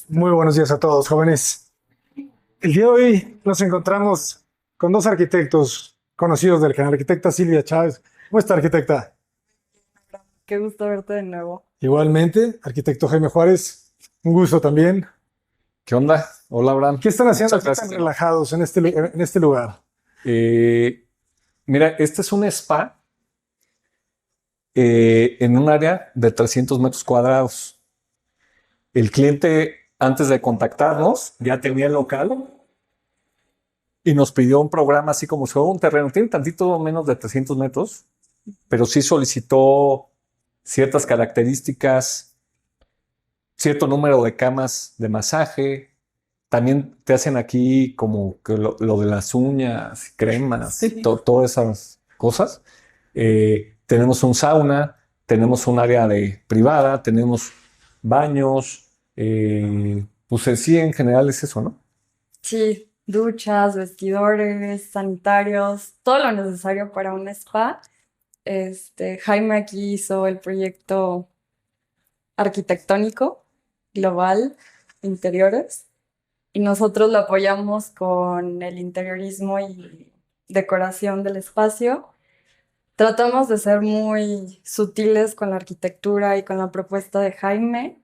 Muy buenos días a todos, jóvenes. El día de hoy nos encontramos con dos arquitectos conocidos del canal, arquitecta Silvia Chávez. ¿Cómo está, arquitecta? Qué gusto verte de nuevo. Igualmente, arquitecto Jaime Juárez, un gusto también. ¿Qué onda? Hola, Abraham. ¿Qué están haciendo Muchas aquí tan gracias. relajados en este lugar? Eh, Mira, este es un spa en un área de 300 metros cuadrados. El cliente, antes de contactarnos, ya tenía el local y nos pidió un programa así como si fuera un terreno. Tiene tantito menos de 300 metros, pero sí solicitó ciertas características, cierto número de camas de masaje. También te hacen aquí como que lo de las uñas, cremas, Sí. todas esas cosas. Tenemos un sauna, tenemos un área privada, tenemos baños. Pues en sí, en general es eso, ¿no? Sí, duchas, vestidores, sanitarios, todo lo necesario para un spa. Jaime aquí hizo el proyecto arquitectónico global, interiores, y nosotros lo apoyamos con el interiorismo y decoración del espacio. Tratamos de ser muy sutiles con la arquitectura y con la propuesta de Jaime.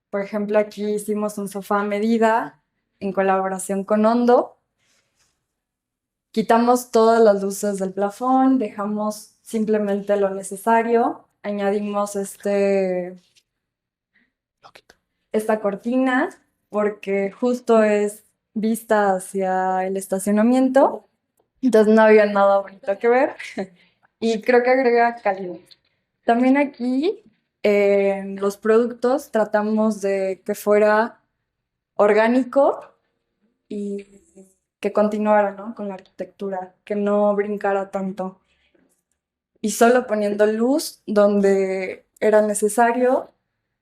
Por ejemplo, aquí hicimos un sofá a medida en colaboración con Hondo. Quitamos todas las luces del plafón, dejamos simplemente lo necesario, añadimos esta cortina porque justo es vista hacia el estacionamiento, entonces no había nada bonito que ver y creo que agrega calidad. También aquí en los productos tratamos de que fuera orgánico y que continuara, ¿no? Con la arquitectura, que no brincara tanto. Y solo poniendo luz donde era necesario.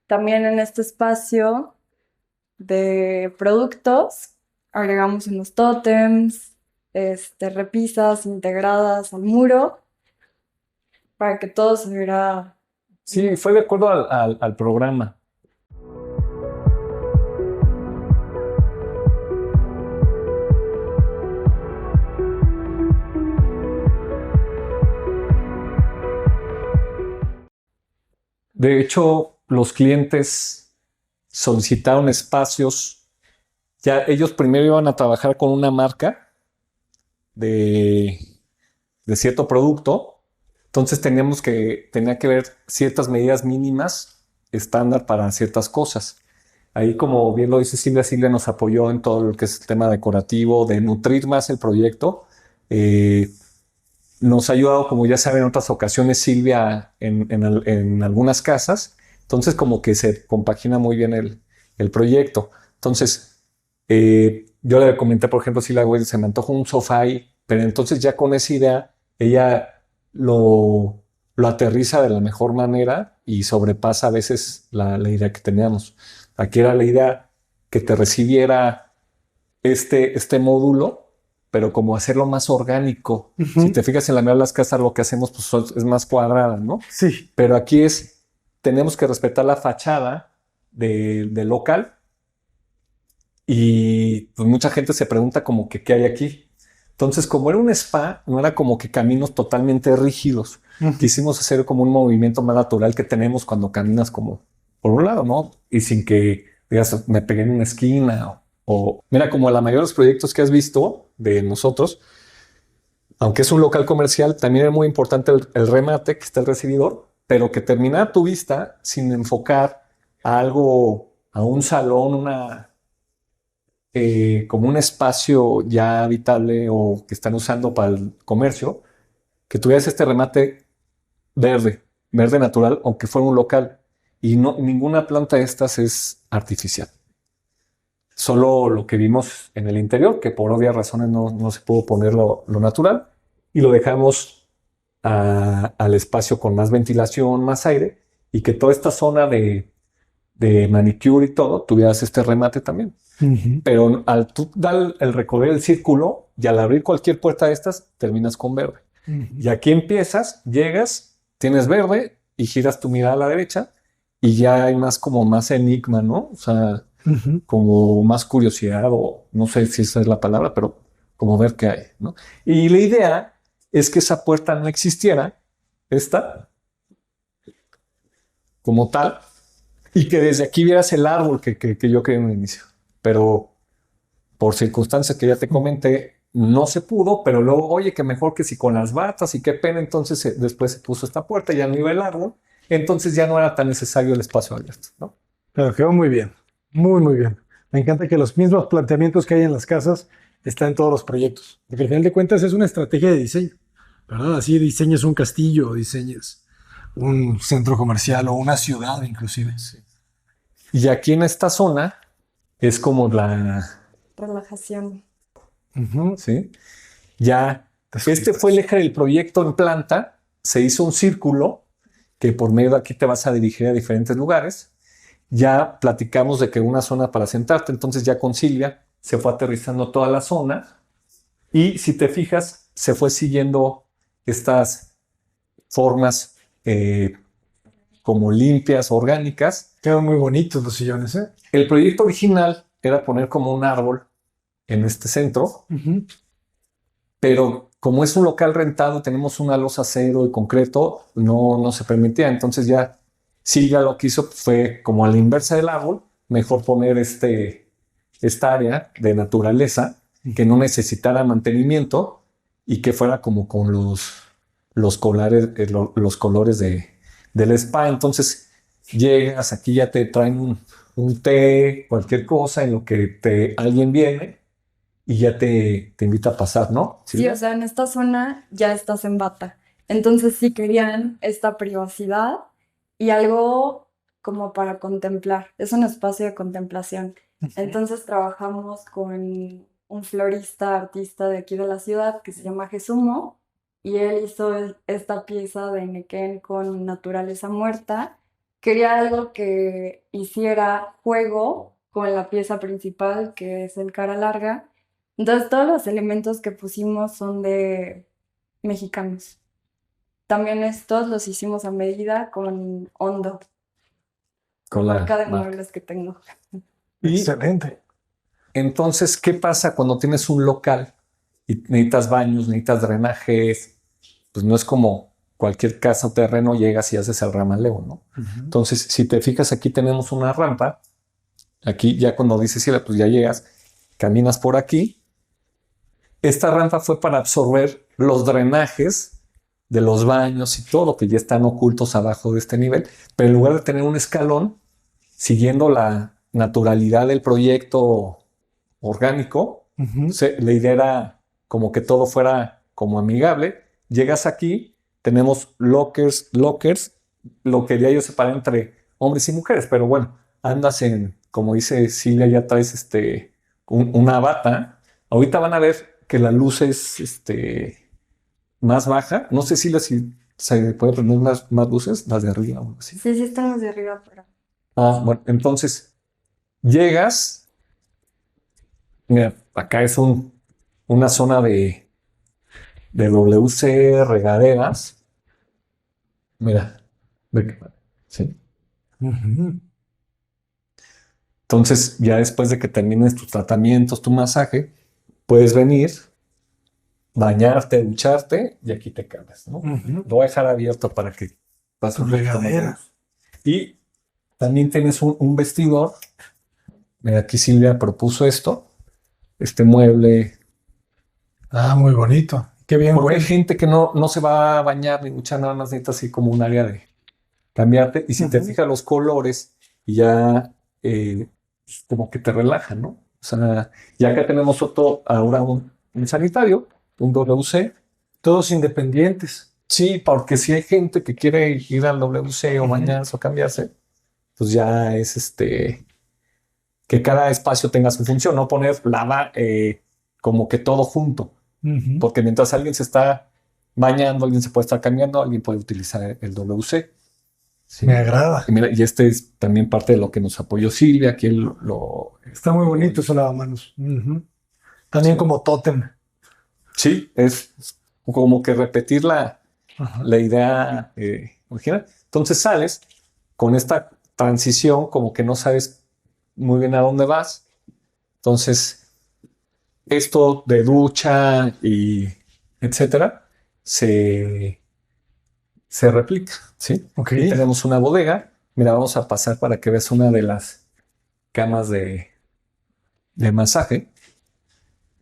También en este espacio de productos agregamos unos tótems, repisas integradas al muro para que todo se viera. Sí, fue de acuerdo al programa. De hecho, los clientes solicitaron espacios. Ya ellos primero iban a trabajar con una marca de, de cierto producto. Entonces tenía que ver ciertas medidas mínimas estándar para ciertas cosas. Ahí, como bien lo dice Silvia, Silvia nos apoyó en todo lo que es el tema decorativo, de nutrir más el proyecto. Eh, Nos ha ayudado, como ya saben, en otras ocasiones Silvia en algunas casas. Entonces, como que se compagina muy bien el proyecto. Entonces, yo le comenté, por ejemplo, Silvia, güey, se me antoja un sofá ahí, pero entonces ya con esa idea, ella lo aterriza de la mejor manera y sobrepasa a veces la idea que teníamos. Aquí era la idea que te recibiera este módulo, pero como hacerlo más orgánico. Si te fijas en la mayoría de las casas, lo que hacemos pues, es más cuadrada, ¿no? Sí, Pero aquí tenemos que respetar la fachada del local y pues mucha gente se pregunta como que qué hay aquí. Entonces, como era un spa, no era como que caminos totalmente rígidos. Quisimos hacer como un movimiento más natural que tenemos cuando caminas como por un lado, ¿no? Y sin que digas, me pegué en una esquina mira, como la mayoría de los proyectos que has visto de nosotros, aunque es un local comercial, también es muy importante el remate, que está el recibidor, pero que termina tu vista sin enfocar a algo, a un salón, como un espacio ya habitable o que están usando para el comercio, que tuvieras este remate verde natural, aunque fuera un local. Y no, ninguna planta de estas es artificial. Solo lo que vimos en el interior, que por obvias razones no se pudo poner lo natural, y lo dejamos al espacio con más ventilación, más aire, y que toda esta zona de manicure y todo tuvieras este remate también. Pero al tú dar el recorrer el círculo y al abrir cualquier puerta de estas, terminas con verde. Y aquí empiezas, llegas, tienes verde y giras tu mirada a la derecha y ya hay más como más enigma, ¿no? O sea, como más curiosidad o no sé si esa es la palabra, pero como ver qué hay, ¿no? Y la idea es que esa puerta no existiera, esta, como tal, y que desde aquí vieras el árbol que yo creé en un inicio. Pero por circunstancias que ya te comenté, no se pudo, pero luego, oye, que mejor que si con las batas y qué pena, entonces después se puso esta puerta, ya no iba el árbol, entonces ya no era tan necesario el espacio abierto, ¿no? Pero quedó muy bien, muy, muy bien. Me encanta que los mismos planteamientos que hay en las casas están en todos los proyectos, porque al final de cuentas es una estrategia de diseño, ¿verdad? Así diseñas un castillo, diseñas un centro comercial o una ciudad inclusive. Sí. Y aquí en esta zona es como Relajación. ¿sí? Ya, este fue el eje del proyecto en planta, se hizo un círculo que por medio de aquí te vas a dirigir a diferentes lugares. Ya platicamos de que una zona para sentarte, entonces ya con Silvia se fue aterrizando toda la zona y si te fijas, se fue siguiendo estas formas como limpias, orgánicas. Quedan muy bonitos los sillones, ¿eh? El proyecto original era poner como un árbol en este centro, pero como es un local rentado, tenemos una losa acero y concreto, no se permitía. Entonces ya Silvia lo que hizo fue como a la inversa del árbol, mejor poner esta área de naturaleza que no necesitara mantenimiento y que fuera como con los colores del spa. Entonces llegas, aquí ya te traen un té, cualquier cosa en lo que alguien viene y ya te invita a pasar, ¿no? Sí, o sea, en esta zona ya estás en bata. Entonces sí querían esta privacidad y algo como para contemplar. Es un espacio de contemplación. Entonces trabajamos con un florista, artista de aquí de la ciudad que se llama Jesumo y él hizo esta pieza de nequén con naturaleza muerta. Quería algo que hiciera juego con la pieza principal, que es el cara larga. Entonces, todos los elementos que pusimos son de mexicanos. También estos los hicimos a medida con Hondo, con la la marca de marca. muebles que tengo. Y Excelente. entonces, ¿qué pasa cuando tienes un local y necesitas baños, necesitas drenajes? Pues no es como cualquier casa o terreno, llegas y haces el ramaleo, ¿no? Entonces, si te fijas, aquí tenemos una rampa. Aquí ya cuando dices, sí, pues ya llegas, caminas por aquí. Esta rampa fue para absorber los drenajes de los baños y todo, que ya están ocultos abajo de este nivel. Pero en lugar de tener un escalón, siguiendo la naturalidad del proyecto orgánico, la idea era como que todo fuera como amigable. Llegas aquí, tenemos lockers, lo quería yo separar entre hombres y mujeres, pero bueno, andas como dice Silvia, ya traes una bata. Ahorita van a ver que la luz es más baja. No sé si se puede prender más luces, las de arriba o algo así. Sí, estamos de arriba, pero... Ah, bueno, entonces llegas. Mira, acá es una zona de WC, regaderas. Mira, sí. Entonces, ya después de que termines tus tratamientos, tu masaje, puedes venir, bañarte, ducharte y aquí te cambias, ¿no? Lo voy a dejar abierto para que pases Tu regadera. Y también tienes un vestidor. Mira, aquí Silvia propuso este mueble. Ah, muy bonito. Qué bien, Porque hay güey. gente que no se va a bañar ni duchar, nada más necesita así como un área de cambiarte. Y si te fijas los colores, y ya como que te relaja, ¿no? O sea, y acá tenemos ahora un sanitario, un WC. Todos independientes. Sí, porque si hay gente que quiere ir al WC o bañarse o cambiarse, pues ya es que cada espacio tenga su función, no poner como que todo junto. Porque mientras alguien se está bañando, alguien se puede estar cambiando, alguien puede utilizar el WC. Sí. Me agrada. Y mira, y este es también parte de lo que nos apoyó Silvia, que él Está muy bonito ese lavamanos. También como tótem. Sí, es como que repetir la idea original. Entonces sales con esta transición como que no sabes muy bien a dónde vas. Entonces, esto de ducha y etcétera, se replica, ¿sí? Ok. Y tenemos una bodega. Mira, vamos a pasar para que veas una de las camas de masaje.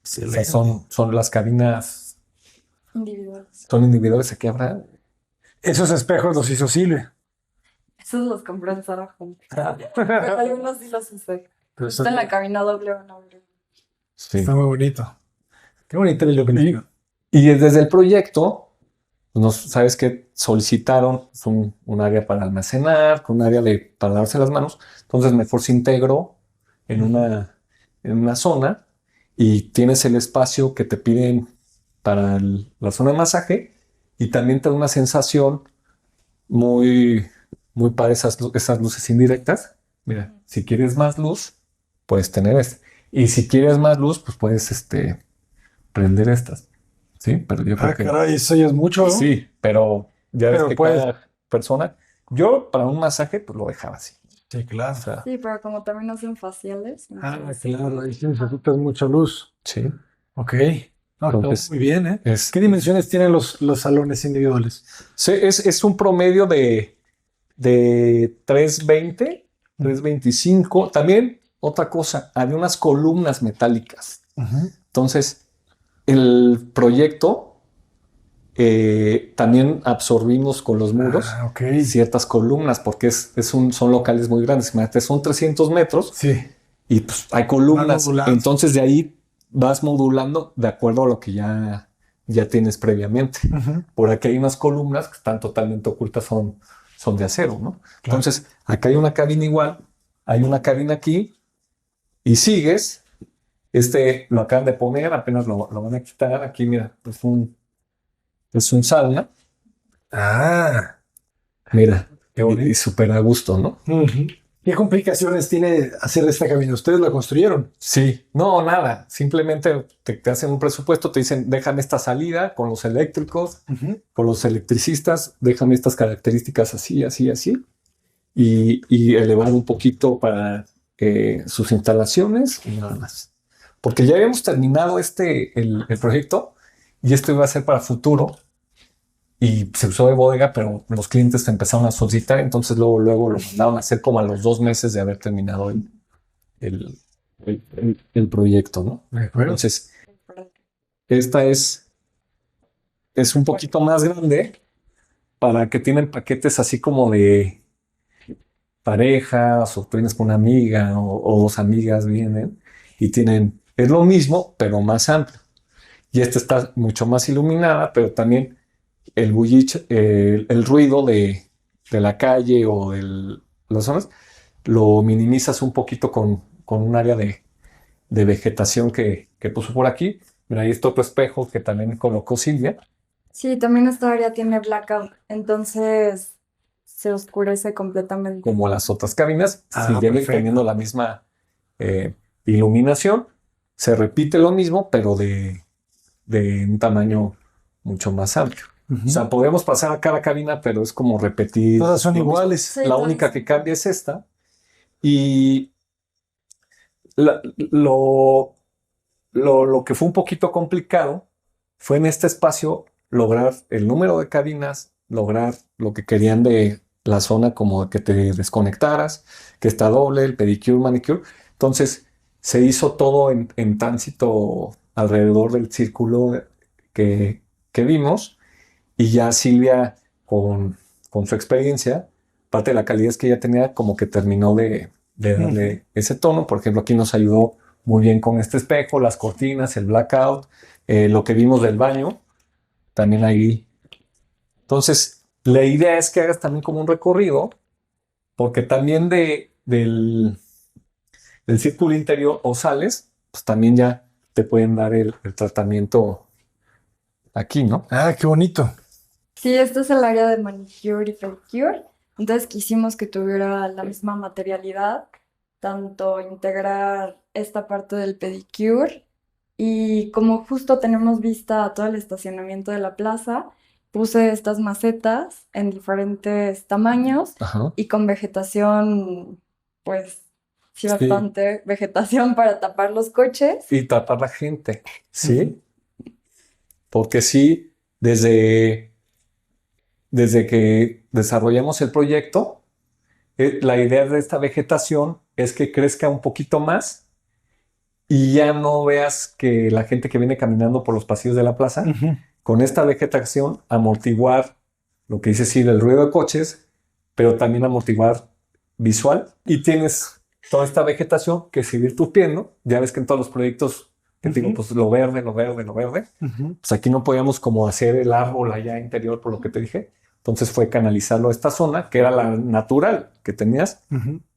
O sea, Excelente. son las cabinas, Individuales. son individuales. Aquí habrá. Esos espejos los hizo Silvia. Esos los compré en Zara Home. Pero algunos sí los usé. Pero Está en la cabina doble o no. Sí. está muy bonito. Qué bonita la iluminación. Y desde el proyecto, sabes que solicitaron un área para almacenar, con un área para lavarse las manos. Entonces, mejor se integró en una zona y tienes el espacio que te piden para la zona de masaje y también te da una sensación muy, muy para esas luces indirectas. Mira, si quieres más luz, puedes tener este. Y si quieres más luz, pues puedes prender estas. Sí, pero yo creo que Caray, eso ya es mucho, ¿no? sí, pero ya ves Pero que puedes- cada persona, yo para un masaje, pues lo dejaba así. Sí, claro. O sea, Sí, pero como también hacen faciales. entonces- Claro, ahí sí necesitas mucha luz. sí. Ok. No, Entonces, está muy bien, ¿eh? es, ¿Qué dimensiones tienen los salones individuales? sí, es un promedio de 320, 325. También, otra cosa, había unas columnas metálicas. Entonces, el proyecto también absorbimos con los muros Ok. ciertas columnas, porque son locales muy grandes. Imagínate, son 300 metros Sí. y pues hay columnas. modulando. Entonces, de ahí vas modulando de acuerdo a lo que ya tienes previamente. Por aquí hay unas columnas que están totalmente ocultas, son de acero, ¿no? Entonces, acá hay una cabina igual, hay una cabina aquí y sigues. Lo acaban de poner, apenas lo van a quitar. Aquí, mira, es un sauna. Ah, Mira, qué bonito. y súper a gusto, ¿no? ¿Qué complicaciones tiene hacer esta cabina? ¿Ustedes la construyeron? Sí, no, nada. Simplemente te hacen un presupuesto, te dicen, déjame esta salida con los eléctricos, con los electricistas, déjame estas características así, así, así, y elevar un poquito para sus instalaciones y nada más. Porque ya habíamos terminado el proyecto y esto iba a ser para futuro y se usó de bodega, pero los clientes empezaron a solicitar, entonces luego lo mandaron a hacer como a los 2 meses de haber terminado el proyecto, ¿no? De acuerdo. Entonces, esta es un poquito más grande para que tienen paquetes así como de parejas o tú vienes con una amiga o dos amigas vienen y es lo mismo, pero más amplio. Y esta está mucho más iluminada, pero también el bullicio, el ruido de la calle o de las zonas, lo minimizas un poquito con un área de vegetación que puso por aquí. Mira, ahí está otro espejo que también colocó Silvia. Sí, también esta área tiene blackout, entonces se oscurece completamente. Como las otras cabinas, siguen perfecto. teniendo la misma iluminación. Se repite lo mismo, pero de un tamaño mucho más amplio. O sea, podemos pasar a cada cabina, pero es como repetir. Todas son lo mismo. iguales. Sí, La todas única son que cambia es esta. Y lo que fue un poquito complicado fue en este espacio lograr el número de cabinas, lograr lo que querían de la zona, como que te desconectaras, que está doble, el pedicure, manicure. Entonces se hizo todo en tránsito alrededor del círculo que vimos y ya Silvia con su experiencia, parte de la calidad es que ella tenía, como que terminó de darle ese tono. Por ejemplo, aquí nos ayudó muy bien con este espejo, las cortinas, el blackout, lo que vimos del baño, también ahí. Entonces, la idea es que hagas también como un recorrido, porque también del círculo interior o sales, pues también ya te pueden dar el tratamiento aquí, ¿no? Ah, qué bonito. Sí, este es el área de manicure y pedicure. Entonces quisimos que tuviera la misma materialidad, tanto integrar esta parte del pedicure y como justo tenemos vista a todo el estacionamiento de la plaza, puse estas macetas en diferentes tamaños Ajá. y con vegetación, pues, sí, bastante vegetación para tapar los coches. Y tapar la gente, ¿sí? Porque sí, desde que desarrollamos el proyecto, la idea de esta vegetación es que crezca un poquito más y ya no veas que la gente que viene caminando por los pasillos de la plaza, con esta vegetación, amortiguar lo que dice sí del ruido de coches, pero también amortiguar visual. Y tienes toda esta vegetación que seguir tupiendo. Ya ves que en todos los proyectos que te digo, pues lo verde, lo verde, lo verde. Pues aquí no podíamos como hacer el árbol allá interior por lo que te dije. Entonces fue canalizarlo a esta zona, que era la natural que tenías,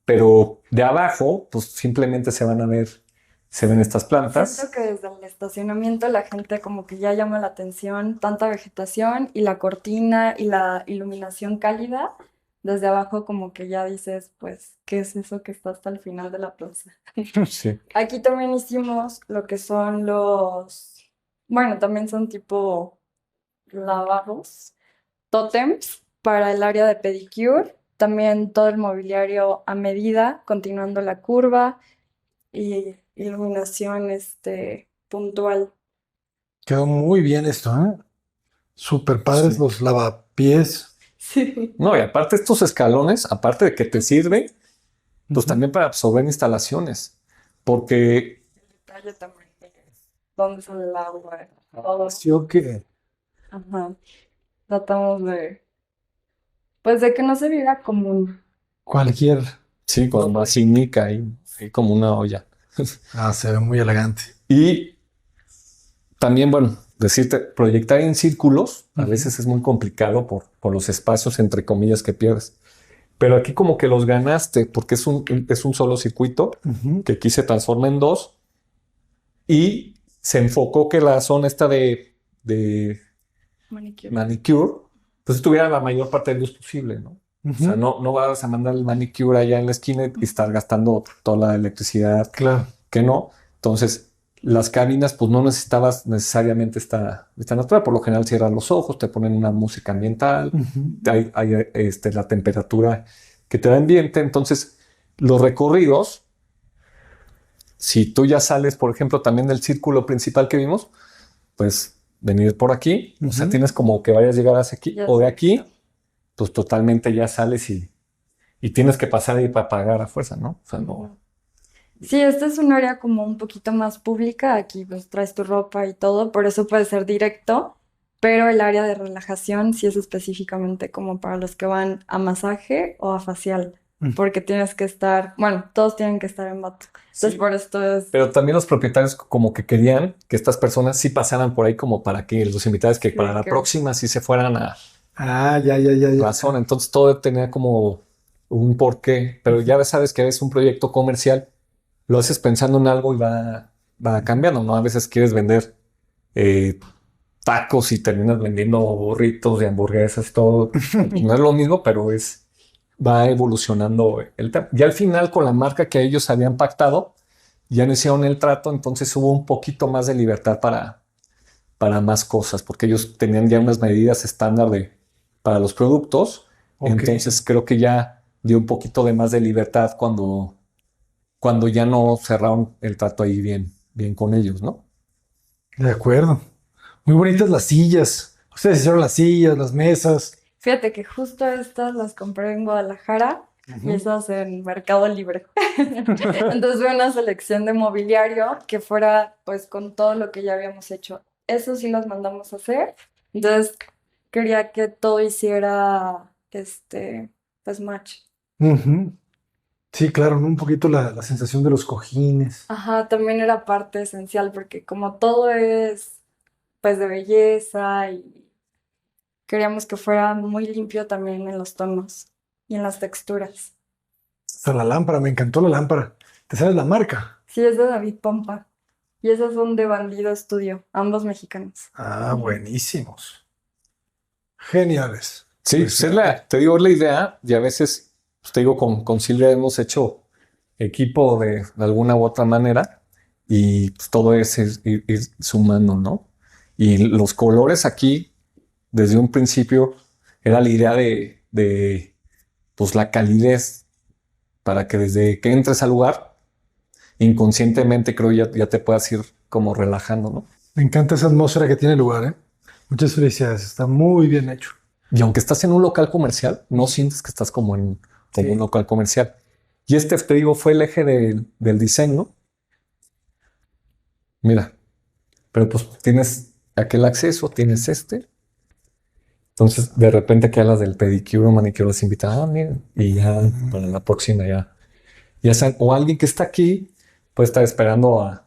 pero de abajo, pues simplemente se ven estas plantas. Siento que desde el estacionamiento la gente como que ya llama la atención tanta vegetación y la cortina y la iluminación cálida. Desde abajo como que ya dices, pues, ¿qué es eso que está hasta el final de la plaza? Sí. Aquí también hicimos lo que son bueno, también son tipo lavabos, tótems para el área de pedicure. También todo el mobiliario a medida, continuando la curva y iluminación puntual. Quedó muy bien esto, ¿eh? Súper padres Sí. los lavapiés. Sí. No, y aparte estos escalones, aparte de que te sirven, pues también para absorber instalaciones, porque Detalle también de dónde sale el agua, todo. Pareció que Ajá. Tratamos pues de que no se viera común. cualquier... sí, con vacinica y como una olla. Se ve muy elegante. Y también, bueno, decirte, proyectar en círculos a veces es muy complicado por los espacios, entre comillas, que pierdes. Pero aquí como que los ganaste porque es un solo circuito que aquí se transforma en dos y se enfocó que la zona esta de Manicure. manicure, pues tuviera la mayor parte de luz posible, ¿no? O sea, no vas a mandar el manicure allá en la esquina y estar gastando toda la electricidad Claro. que no. Entonces, las cabinas, pues no necesitabas necesariamente esta natural. Por lo general cierran los ojos, te ponen una música ambiental, hay la temperatura que te da ambiente. Entonces, los recorridos, si tú ya sales, por ejemplo, también del círculo principal que vimos, pues venir por aquí, o sea, tienes como que vayas a llegar hacia aquí Ya o de sé. aquí, pues totalmente ya sales y tienes que pasar ahí para pagar a fuerza, ¿no? O sea, no. Sí, esta es un área como un poquito más pública. Aquí pues traes tu ropa y todo, por eso puede ser directo. Pero el área de relajación sí es específicamente como para los que van a masaje o a facial. Porque tienes que estar, bueno, todos tienen que estar en bata. Entonces Sí. por esto es... Pero también los propietarios como que querían que estas personas sí pasaran por ahí como para que los invitados que Sí, para la que- próxima sí se fueran a Ya. la zona. Entonces todo tenía como un porqué, pero ya sabes que es un proyecto comercial, lo haces pensando en algo y va cambiando, ¿no? A veces quieres vender tacos y terminas vendiendo burritos de hamburguesas, todo. No es lo mismo, pero va evolucionando el tema. Ya al final con la marca que ellos habían pactado, ya no hicieron el trato, entonces hubo un poquito más de libertad para más cosas, porque ellos tenían ya unas medidas estándar para los productos. Ok. Entonces creo que ya dio un poquito de más de libertad cuando ya no cerraron el trato ahí bien con ellos, ¿no? De acuerdo. Muy bonitas las sillas. Ustedes hicieron las sillas, las mesas. Fíjate que justo estas las compré en Guadalajara y esas en Mercado Libre. Entonces fue una selección de mobiliario que fuera pues con todo lo que ya habíamos hecho. Eso sí las mandamos a hacer. Entonces quería que todo hiciera pues match. Sí, claro, ¿no? Un poquito la sensación de los cojines. Ajá, también era parte esencial porque como todo es pues de belleza y queríamos que fuera muy limpio también en los tonos y en las texturas. Hasta la lámpara, me encantó la lámpara. ¿Te sabes la marca? Sí, es de David Pompa. Y esas son de Bandido Studio, ambos mexicanos. Buenísimos. Geniales. Sí, Pues, te digo, es la idea y a veces, pues, te digo, con Silvia hemos hecho equipo de alguna u otra manera y pues, todo es ir sumando, ¿no? Y los colores aquí, desde un principio, era la idea de pues la calidez para que desde que entres al lugar, inconscientemente creo ya te puedas ir como relajando, ¿no? Me encanta esa atmósfera que tiene el lugar, ¿eh? Muchas felicidades. Está muy bien hecho. Y aunque estás en un local comercial, no sientes que estás como Sí. un local comercial. Y te digo, fue el eje del diseño. Mira, pero pues tienes aquel acceso, tienes este. Entonces, de repente que hablas del pedicure o manicure, los invitan, miren, y ya para la próxima ya saben, o alguien que está aquí puede estar esperando a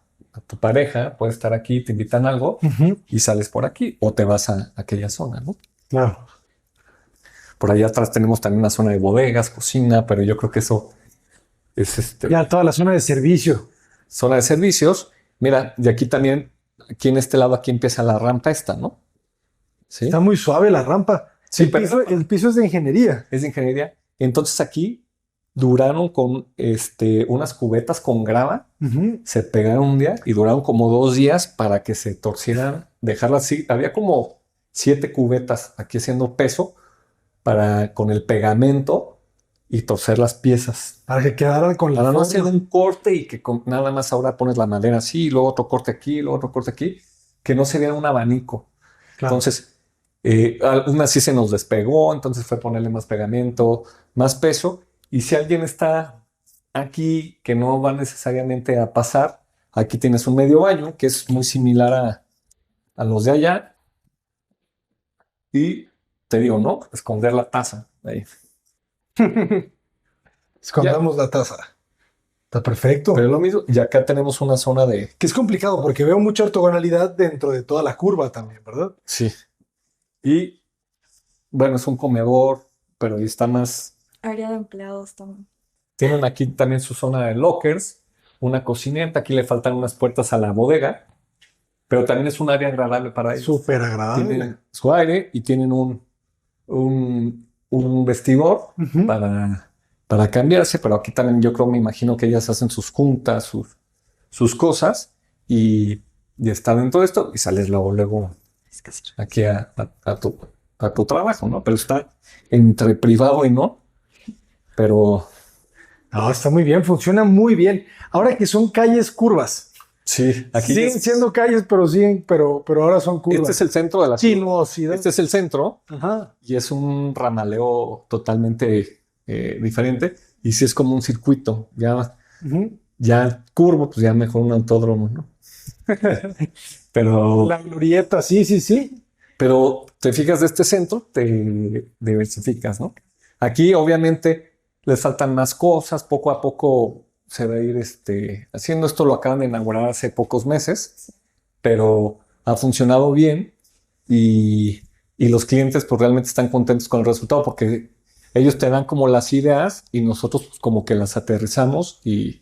tu pareja, puede estar aquí, te invitan algo Ujú. y sales por aquí o te vas a aquella zona, ¿no? Claro. Por allá atrás tenemos también una zona de bodegas, cocina, pero yo creo que eso es Ya toda la zona de servicio. zona de servicios. Mira, y aquí también, aquí en este lado, aquí empieza la rampa esta, ¿no? Sí, Está muy suave la rampa. Sí, El piso es de ingeniería. es de ingeniería. Entonces aquí duraron con unas cubetas con grava, Ujú. se pegaron un día y duraron como 2 días para que se torcieran, dejarlas así. Había como 7 cubetas aquí haciendo peso con el pegamento y torcer las piezas. Para que quedaran con la Para no hacer forma. un corte y que nada más ahora pones la madera así, y luego otro corte aquí, y luego otro corte aquí, que no se viera un abanico. Claro. Entonces, aún así se nos despegó, entonces fue ponerle más pegamento, más peso. Y si alguien está aquí que no va necesariamente a pasar, aquí tienes un medio baño que es muy similar a los de allá. Y te digo, ¿no? Esconder la taza ahí. Escondamos la taza. Está perfecto. Pero lo mismo, y acá tenemos una zona de... Que es complicado porque veo mucha ortogonalidad dentro de toda la curva también, ¿verdad? Sí. Y bueno, es un comedor, pero ahí está más... Área de empleados también. Tienen aquí también su zona de lockers, una cocineta, aquí le faltan unas puertas a la bodega, pero también es un área agradable para ellos. Súper agradable. Tienen su aire y tienen un vestidor Ujú. para cambiarse, pero aquí también yo creo, me imagino que ellas hacen sus juntas, sus cosas y está dentro de esto y sales luego aquí a tu trabajo, ¿no? Pero está entre privado y no, pero No, está muy bien, funciona muy bien. Ahora que son calles curvas. sí, aquí Siguen siendo calles, pero ahora son curvas. este es el centro de la ciudad. Sinuosidad. Este es el centro Ajá. y es un ramaleo totalmente diferente y sí es como un circuito, Ujú. ya curvo, pues ya mejor un autódromo, ¿no? Pero, La glorieta, sí. pero te fijas de este centro, te diversificas, ¿no? Aquí obviamente les faltan más cosas, poco a poco se va a ir haciendo esto, lo acaban de inaugurar hace pocos meses, pero ha funcionado bien y, y los clientes pues realmente están contentos con el resultado porque ellos te dan como las ideas y nosotros pues, como que las aterrizamos y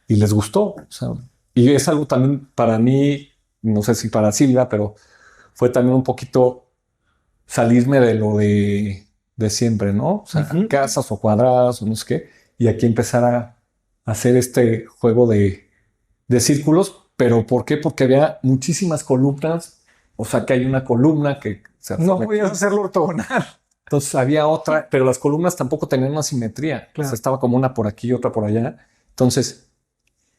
les gustó. O sea, y es algo también para mí, no sé si para Silvia, pero fue también un poquito salirme de lo de siempre, ¿no? O sea, Ujú. casas o cuadradas o no sé qué, y aquí empezar a hacer este juego de círculos, pero ¿por qué? Porque había muchísimas columnas, o sea, que hay una columna que se No podías hacerlo ortogonal. entonces había otra, pero las columnas tampoco tenían una simetría. Claro. O sea, estaba como una por aquí y otra por allá. Entonces,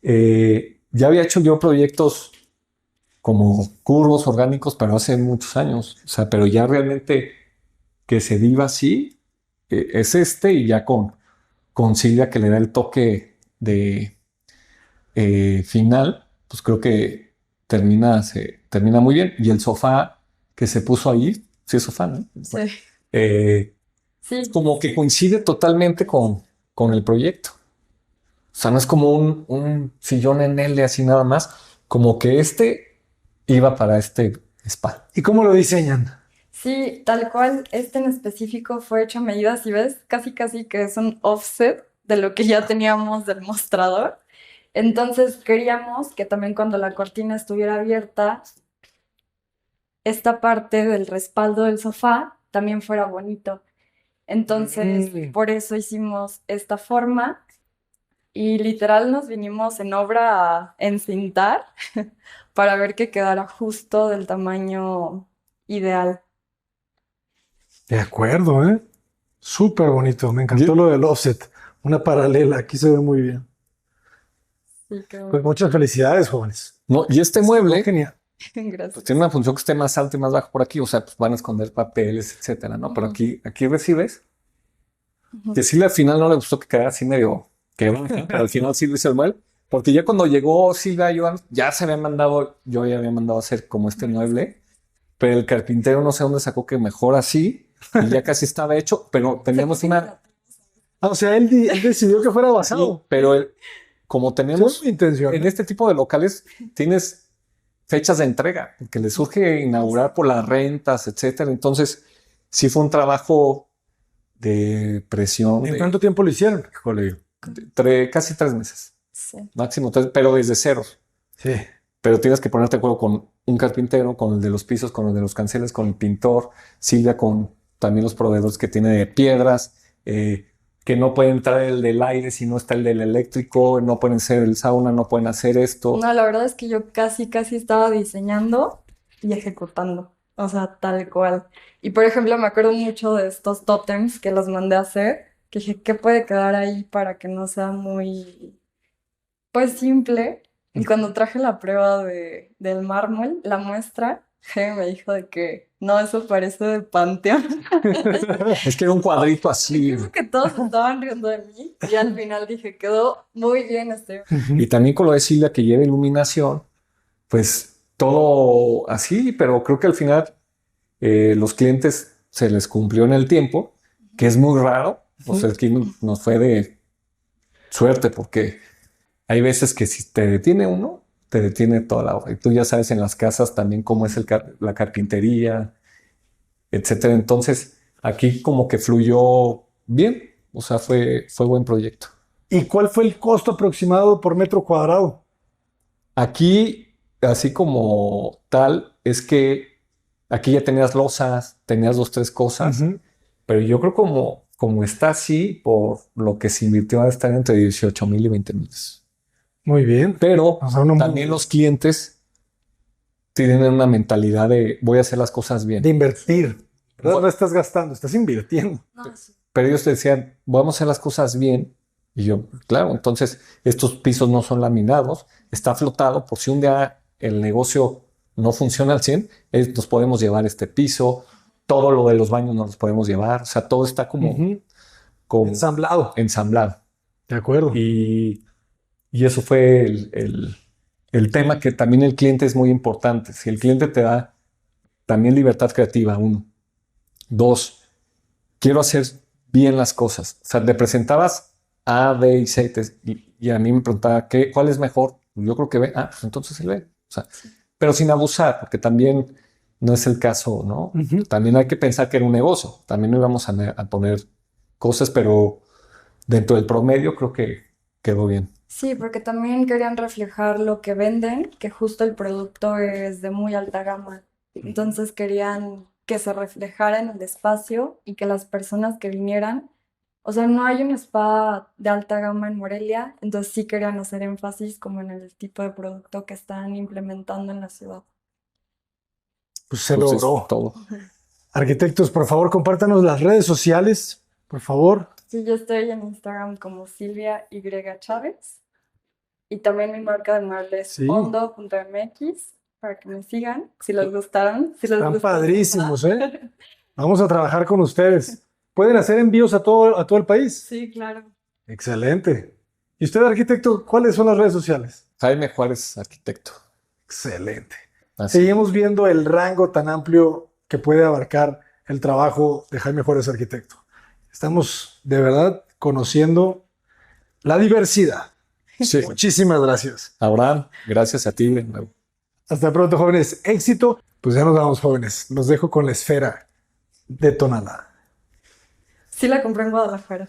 ya había hecho yo proyectos como curvos orgánicos, pero hace muchos años. O sea, pero ya realmente que se viva así, es y ya con Silvia que le da el toque de final, pues creo que termina muy bien. Y el sofá que se puso ahí, sí es sofá, ¿no? Sí. Sí. Como que coincide totalmente con el proyecto. O sea, no es como un sillón en L así nada más, como que iba para este spa. ¿Y cómo lo diseñan? Sí, tal cual, este en específico fue hecho a medida, si ves, casi que es un offset de lo que ya teníamos del mostrador. Entonces queríamos que también cuando la cortina estuviera abierta, esta parte del respaldo del sofá también fuera bonito. Entonces, por eso hicimos esta forma y literal nos vinimos en obra a encintar para ver que quedara justo del tamaño ideal. De acuerdo, ¿eh? Súper bonito. Me encantó Yo- lo del offset. Una paralela, aquí se ve muy bien. Sí, qué Pues bueno. muchas felicidades, jóvenes. No, y este Quedó mueble genial. pues Gracias. tiene una función que esté más alto y más bajo por aquí, o sea, pues van a esconder papeles, etcétera, ¿no? Pero Ujú. aquí recibes. Ujú. Que sí, al final no le gustó que quedara así medio que pero al final sí lo hizo el mueble. Porque ya cuando llegó Silvia y Joan, ya se habían mandado, yo ya había mandado a hacer como este mueble, pero el carpintero no sé dónde sacó que mejor así, y ya casi estaba hecho, pero Se teníamos puso una, creativo. Ah, o sea, él decidió que fuera sí, basado. pero como Eso es tenemos mi intención. en este tipo de locales, tienes fechas de entrega, que les surge inaugurar por las rentas, etcétera. Entonces, sí fue un trabajo de presión, ¿En cuánto tiempo lo hicieron? híjole, casi 3 meses, Sí. máximo 3, pero desde cero. Sí. Pero tienes que ponerte de acuerdo con un carpintero, con el de los pisos, con el de los canceles, con el pintor, Silvia con también los proveedores que tiene de piedras, que no puede entrar el del aire si no está el del eléctrico, no pueden ser el sauna, no pueden hacer esto. No, la verdad es que yo casi estaba diseñando y ejecutando, o sea, tal cual. Y por ejemplo, me acuerdo mucho de estos tótems que los mandé a hacer, que dije, ¿qué puede quedar ahí para que no sea muy, pues, simple? Y cuando traje la prueba del mármol, la muestra, Jaime me dijo de que, no, eso parece de panteón. Es que era un cuadrito así. Creo que todos estaban riendo de mí y al final dije, quedó muy bien este. Y también con lo de Silvia que lleva iluminación, pues todo así, pero creo que al final los clientes se les cumplió en el tiempo, que es muy raro. O sea, aquí nos fue de suerte porque hay veces que si te detiene uno, te detiene toda la obra. Y tú ya sabes en las casas también cómo es la carpintería, etcétera. Entonces, aquí como que fluyó bien. O sea, fue buen proyecto. ¿Y cuál fue el costo aproximado por metro cuadrado? Aquí, así como tal, es que aquí ya tenías losas, tenías 2, 3 cosas, Ujú. pero yo creo como está así, por lo que se invirtió a estar entre 18,000 y 20,000. Muy bien. Pero O sea, uno también los clientes tienen una mentalidad de voy a hacer las cosas de bien. invertir, ¿verdad? Bu- No estás gastando, estás invirtiendo. No, sí. Pero ellos te decían, vamos a hacer las cosas bien. Y yo, claro, entonces estos pisos no son laminados, está flotado por si un día el negocio no funciona al 100, nos podemos llevar este piso, todo lo de los baños nos los podemos llevar, o sea, todo está Ujú. como Ensamblado. ensamblado. De acuerdo. Y eso fue el tema que también el cliente es muy importante. Si el cliente te da también libertad creativa, uno. Dos, quiero hacer bien las cosas. O sea, le presentabas A, B y C y a mí me preguntaba, ¿cuál es mejor? Yo creo que B. Ah, pues entonces el B. O sea, pero sin abusar, porque también no es el caso, ¿no? Ujú. También hay que pensar que era un negocio. También no íbamos a poner cosas, pero dentro del promedio creo que quedó bien. Sí, porque también querían reflejar lo que venden, que justo el producto es de muy alta gama. Entonces querían que se reflejara en el espacio y que las personas que vinieran, o sea, no hay un spa de alta gama en Morelia, entonces sí querían hacer énfasis como en el tipo de producto que están implementando en la ciudad. Pues se Pues es logró. todo. Arquitectos, por favor, compártanos las redes sociales, por favor. Sí, yo estoy en Instagram como Silvia Y. Chávez y también mi marca de muebles Sí. hondo.mx para que me sigan si les gustaron. Si les Están gustó, padrísimos, ¿eh? Vamos a trabajar con ustedes. ¿Pueden hacer envíos a todo el país? Sí, claro. Excelente. ¿Y usted, arquitecto, cuáles son las redes sociales? Jaime Juárez, arquitecto. Excelente. Así. Seguimos viendo el rango tan amplio que puede abarcar el trabajo de Jaime Juárez, arquitecto. Estamos de verdad conociendo la diversidad. Sí. Muchísimas gracias. Abraham, gracias a ti de nuevo. Hasta pronto, jóvenes. Éxito. Pues ya nos vamos, jóvenes. Los dejo con la esfera de Tonalá. Sí la compré en Guadalajara.